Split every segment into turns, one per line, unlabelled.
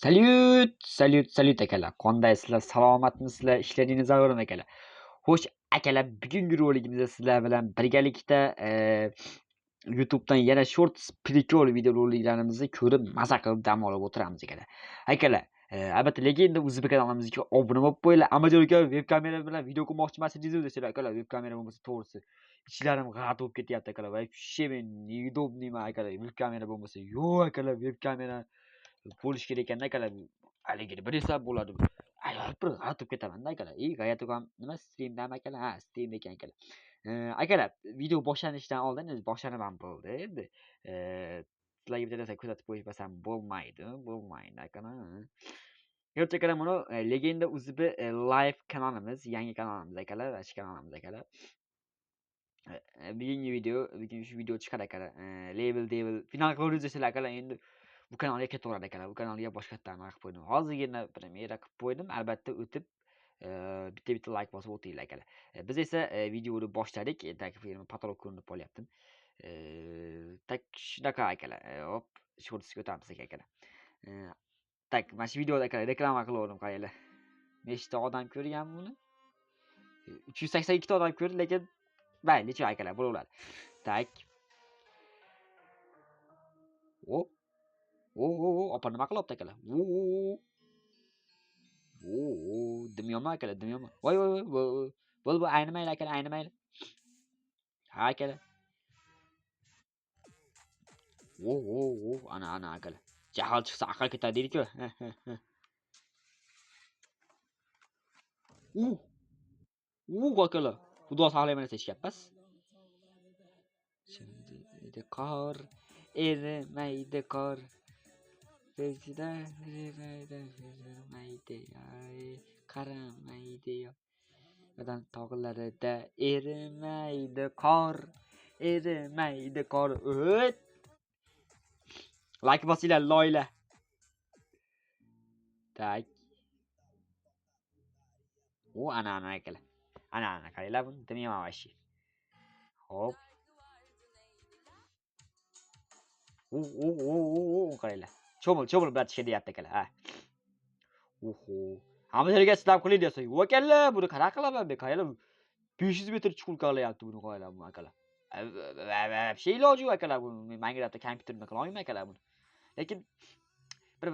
Salyut akalar. Qandaysizlar? Salomatmisizlar? Ishlaringiz zo'rmi akalar? Xo'sh, akalar, bugungi roligimizda sizlar bilan birgalikda YouTube'dan yana shorts prikol video roliklarimizni ko'rib, maza qilib dam olib o'tiramiz akalar. Akalar, albatta legenda UZB kanalimizga obuna bo'lib qo'yinglar. Amador aka webkamera bilan video ko'rmoqchimisizlar desalar akalar, webkamera bo'lmasa to'g'risi ichlarim g'at bo'lib ketyapti akalar. Вообще men неудобныйman akalar. Webkamera bo'lmasa, yo'q akalar, webkamera bo'lish kerak ekanda akalar. Haligini bilsa bo'ladi. Ayolib bir g'atib ketamanda akalar. G'ayatib ham nima streamdami akalar? Ha, streamda ekan akalar. Akalar, video boshlanishidan oldin boshlanib ham bo'ldi endi. Sizlarga bitta narsa kuzatib qo'ymasam bo'lmaydi akalar. Yo'q akalar, buni Legenda UZB live kanalimiz, yangi kanalimiz akalar, shu kanalimiz akalar. Bugun shu video chiqadi akalar. Label Devil final qilib desizlar akalar, endi bu kanalga ketaveradi akalar. Bu kanalga boshqatdan qilib qo'ydim. Hozirgina premyera qilib qo'ydim. Albatta o'tib bitta like bosib o'tinglar akalar. Biz esa videoni boshladik. Filmni patolog ko'rinib qolyapti. Tak shunaqa akalar. Hop, shortsga o'tamiz akalar. Tak, mana shu videoda akalar reklama qilaverdim qayerlar. Nechta odam ko'rgan buni? 382 ta odam ko'rdi, lekin mayli, necha akalar bo'laveradi. Tak. Hop. Opa nima qilyapti akalar? Dimyoma akalar, dimyoma. Voy. Bo'l, aynimayli akalar, aynimayli. Ha akalar. Ana akalar. Jahl chiqsa aql ketadi deydi-ku. Akalar. Xudo saqlayman desa hech gapmas. Şimdi qor, erimaydi qor. Bezida erimaydi, qaramaydi yo. Odam tog'larida erimaydi qor. O't. Like bosinglar, loyla. Tak. Ana akalar. Ana qaranglar buni, dimyoma vashi. Hop. Qaranglar. Cho'mil bilan tishlayapti akalar. Ha. Hammalarga sizlar qiling desa, yo'q akalar, buni qanaqa qilaman men? Qaranglar, 500 metr chuqur qilyapti buni, qaranglar bu akalar. Вообще iloji yo'q akalar buni. Men Minecraftda kompyuterda qila olmayman akalar buni. Lekin bir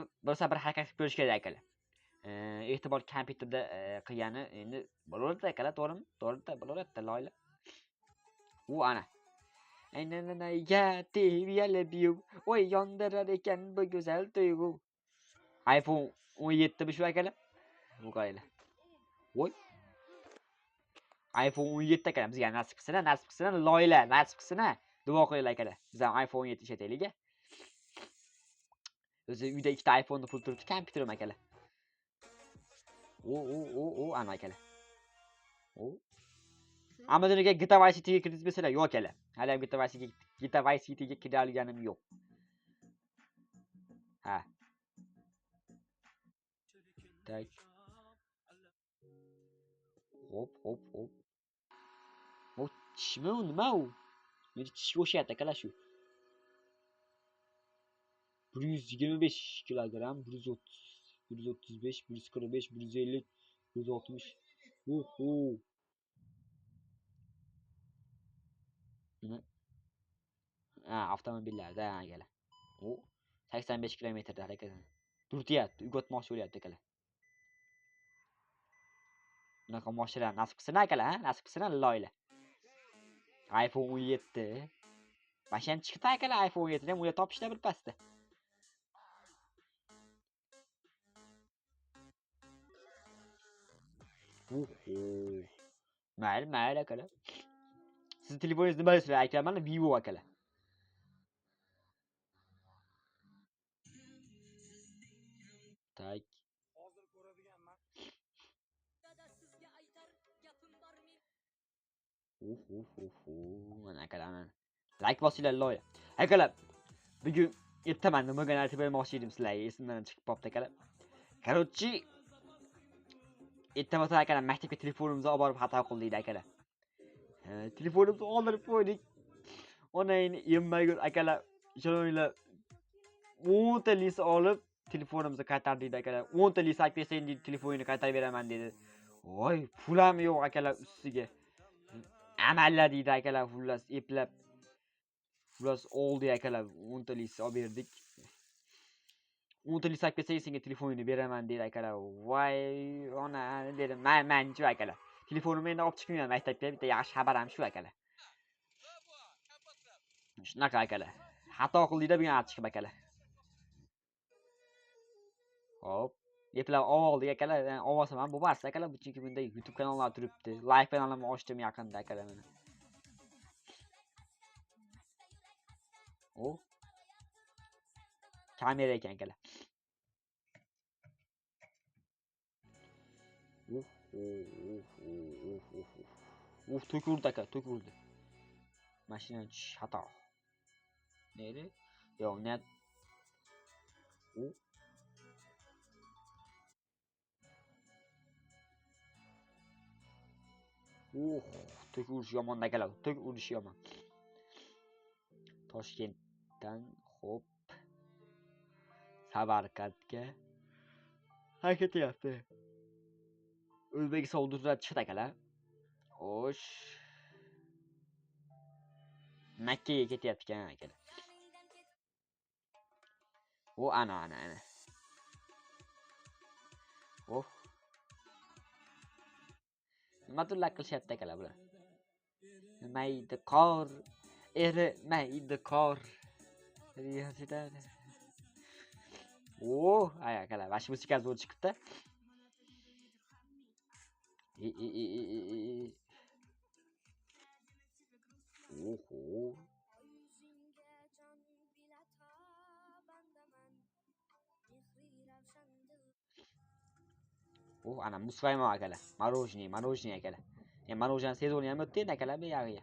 harakat qilib ko'rish kerak akalar. Ehtimol kompyuterda qilgani endi bo'laveradi akalar, to'g'rimi? To'g'ri bo'laveradi, loyla. Ana. Aynanayga teviyalib yu. Oy, yondirar ekan bu go'zal tuyg'u. iPhone 17 mi shu akalar? Bu qaranglar. Voy. iPhone 17 akalar, bizga nasib qilsin, loyla, nasib qilsin. Duo qilinglar akalar. Biz ham iPhone 17 ishlataylik. O'zi uyda ikkita iPhone pul turibdi, kompyuterim akalar. Ana akalar. Amazonga GTA Vice City'ga kiritmaslar yo'q akalar. Hali ham GTA Vice City'ga kira olganim yo'q. Ha. Tak. Hop. Tishmi u, nima u? Meni tishga o'xshayapti akalar shu. 125 kilogramm, 130, 135, 145, 150, 160. Nima? Avtomobillarda akalar. 85 kilometrda harakat. Turtiyapti, uyga o'tmoqchi bo'lyapti akalar. Bunaqa mashinalar nasib qilsin akalar, nasib qilsin loyla. iPhone 17. Mashina chiqdi akalar, iPhone 17 ni ham uyda topishda bir pasda. Mayli akalar. Sizning telefoningiz nima desizlar? Aytaman, Vivo akalar. Tak. Hozir ko'radiganman. Mana akalar. Like bosinglar, loya. Akalar, bugun ertaman nimaga aytib bermoqchi edim sizlarga, esimdan chiqib qopti akalar. Короче, ertaman akalar maktabga telefonimizni olib borib xato qildik akalar. Telefonimizni oldirib qo'ydik. Onayni yemmagur akalar, ishoninglar, 10 ta list olib telefonimizni qaytar deydi akalar. 10 ta lisak bersang deydi, telefoningni qaytarib beraman dedi. Voy, pulam yo'q akalar ustiga. Amalla deydi akalar, xullas eplab. Xullas oldi akalar, 10 ta lisak olib berdik. 10 ta lisak bersang senga telefoningni beraman deydi akalar. Voy, ona dedim. Men-chu akalar. Telefonimni endi olib chiqmayman maktabga, bitta yaxshi xabarim shu akalar. Shunaqa akalar. Xato qildingda bugun achchiq akalar. Hop. Eplab oldik akalar. Olmasam ham bo'lmas akalar, chunki bunda YouTube kanallar turibdi. Live kanalimni ochdim yaqinda akalar mana. O. Kamera ekan akalar. Tok urdi aka, tok urdi. Mashina xato. Neri? Yo'q, net. Tok urish yomon akalar. Tok urish yomon. Toshkentdan hop Samarqandga ketyapti. O'zbekiston hududidan chiqdi akalar. Xo'sh. Makkaga ketyapti ekan akalar. Ana. Nima turlar qilishyapti akalar bular? Mayda qor, erimaydi qor. Ay akalar, vash musiqasi bo'lib chiqibdi. Ana musqaymo akalar. Marojniy akalar. Marojani sezoni ham o'tdi endi akalar bu yog'iga.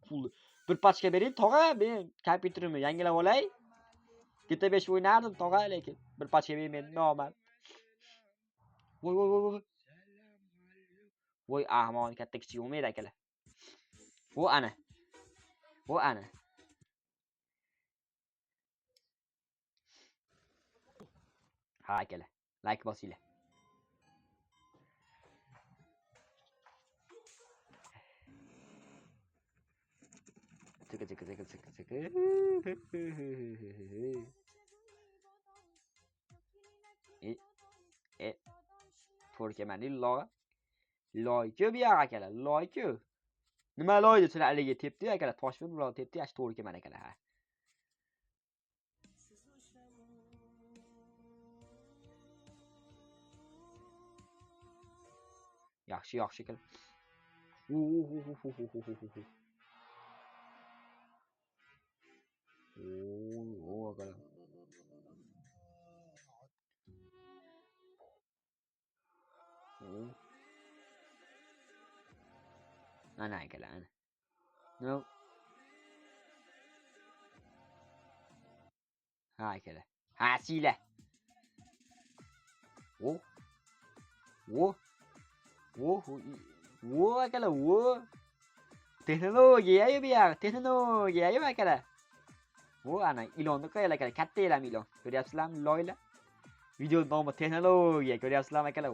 Pul. Bir pachka bering, tog'a, men kompyuterimni yangilab olay. GTA 5 o'ynardim, tog'a, lekin bir pachka bermaydi, nomard. Voy. Voy, ahmoq, katta kichik bo'lmaydi akalar. Ana. Ha akalar, like bosinglar. Tıkı. To'rkamani loy-ku bu yoq akalar, loy-ku. Nima loy deb sizlar aliga tepdi akalar, toshmi bular tepdi, yaxshi to'rkaman akalar ha. Yaxshi akalar. Akalar. Ana akalar, ana. No. Ha akalar. Ha siyla. Akalar, Texnologiya bu yoq, texnologiya akalar. Ana ilonni qo'yaylik akalar, katta elam ilon. Ko'ryapsizlarmi loylar? Video nomi texnologiya, ko'ryapsizlarmi akalar?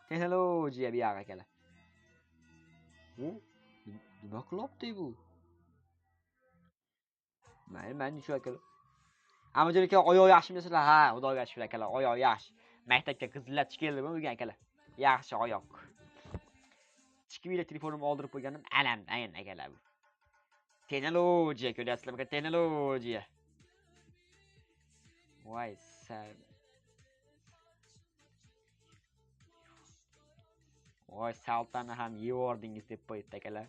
Texnologiya bu yoq akalar. Nima qilyapti bu? Mayli shu akalar. Amajon aka oyoq yaxshimi sizlar? Ha, xudoga shukr akalar, oyoq yaxshi. Maktabga qizillatib keldimi bugun akalar? Yaxshi oyoq. Chiqib telefonimni oldirib qo'yganim alamdan akalar bu. Texnologiya ko'ryapsizlarmi? Texnologiya. Voy sal. Voy saltani ham yevordingiz deb qo'yibdi akalar.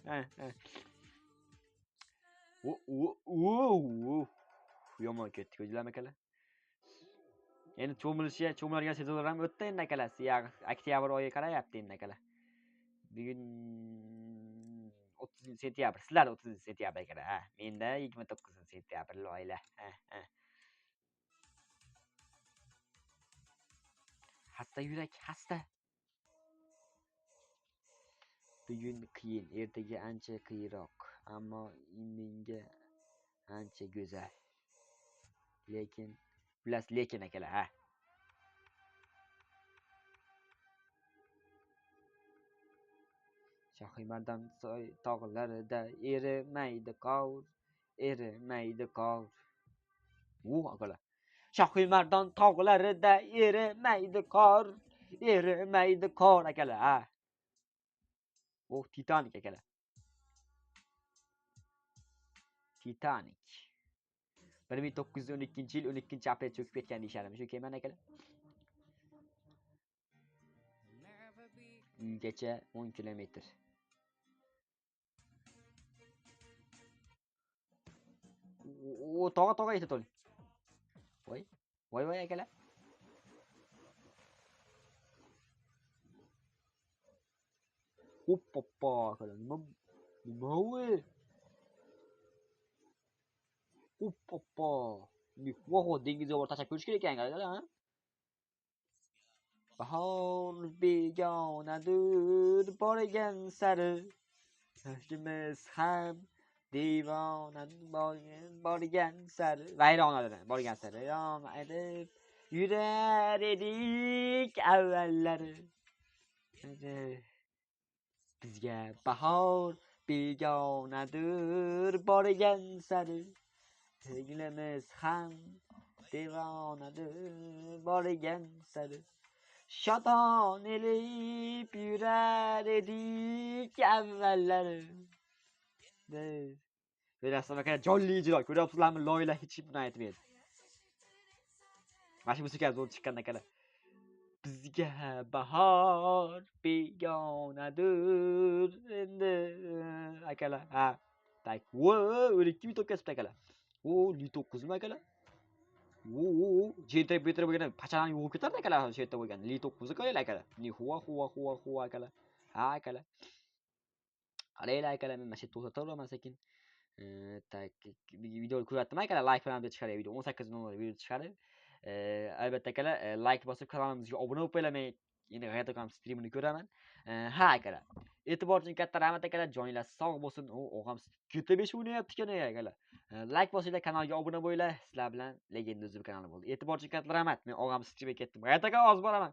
Yomon ketdi ko'zlarmi akalar? Endi cho'miladigan sezonlar ham o'tdi endi akalar. Oktyabr oyi qarayapti endi akalar. Bugun 30 sentyabr. Sizlar 30 sentyabr akalar. Ha, menda 29 sentyabr oila. Hasta yurak, hasta. Bugun qiyin, ertaga ancha qiyinroq, ammo menga ancha go'zal. Lekin Bilasiz, lekin akalar, ha. Shohimardon tog'larida erimaydi qor, erimaydi qor. Akalar. Shohimardon tog'larida erimaydi qor, erimaydi qor akalar, ha. Titanik akalar. Titanik. 1912-yil 12-aprel cho'kib ketgan deyisharmi, shu kemani akalar? Uygacha 10 kilometr. Tog'a yetib to'ling. Voy akalar. Hoppa akalar. Nima voy? Hoppa. Voh, dengizga borib tashlab ko'rish kerak ekan akalar, ha? Bahor begonadir borgan sari, yoshimiz ham devona borgan sari, vayronadan borgan sari aytib yurar edik avvallari. Bizga bahor begonadir borgan sari, ko'nglimiz ham devonadir borgan sari. Shadon elib yurar edik avvallari. Bilasizmi aka, jonli ijro ko'ryapsizlarmi? Loyila hech kim buni aytmaydi. Mana shu musiqa zo'r chiqqan akalar. Bizga bahor begonadir endi akalar. Ha. Tak. O'lik kim to'kasib akalar. Li 9 mi akalar? Jenta betra bo'lgan pachani yuvib ketardi akalar, shu yerda bo'lgan. Li 9 qo'yinglar akalar. Ni huva akalar. Ha akalar. Qaranglar akalar, men mana shu yerda to'xtataveraman sekin. Tak, videoni ko'ryaptimi akalar? Like bilan deb chiqaray video. 18:00 video chiqadi. Albatta akalar, like bosib kanalimizga obuna bo'lib qo'yinglar. Men endi g'ayrat akam streamini ko'raman. Ha akalar. E'tibor uchun katta rahmat akalar. Joningiz sog' bo'lsin. O'g'am GTA 5 o'ynayapti ekan akalar. Like bosinglar, kanalga obuna bo'linglar. Sizlar bilan Legenda YouTube kanali bo'ldi. E'tibor uchun katta rahmat. Men og'am streamga ketdim. G'ayrat aka, hozir boraman.